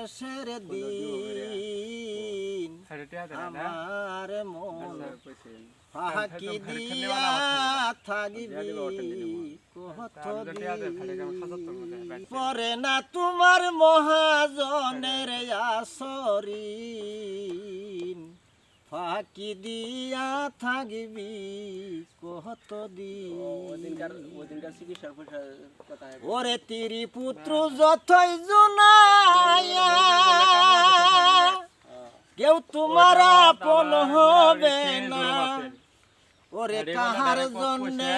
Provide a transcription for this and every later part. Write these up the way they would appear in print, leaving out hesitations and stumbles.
শেষের দিন আমার মন ফাঁকি দিয়া থাকিবি পরে না তোমার মহাজনের আসরিন ফাঁকি দিয়া থাকবি কতদিন ওরে তিরি পুত্র যতই জুনাইয়া কেউ তোমার আপন হবে না ওরে কাহার জন্যে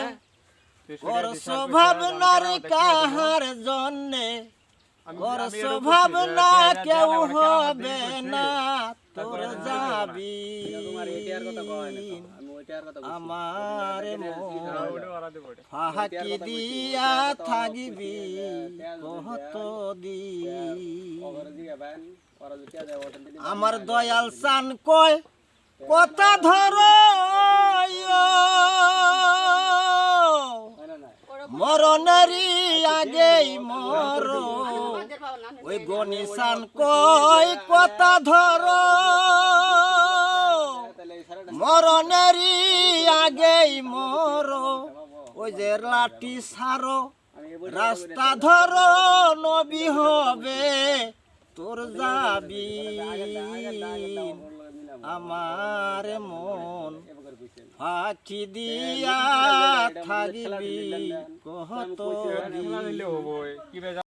ওর স্বভাব নারী কাহার জন্যে ওর স্বভাব না কেউ হবে না তোর যাবি আমার ফাঁকি দিয়া থাকিবি কতদিন আমার দয়াল চান কয় কথা ধর মরণেরই আগেই মর ওই গণিসান কয় কথা ধর মরণেরই আগেই মর ওই যে লাঠি সারো রাস্তা ধর নবী হবে তোর যাবি আমার মন ফাঁকি দিয়া থাকিবি কতদিন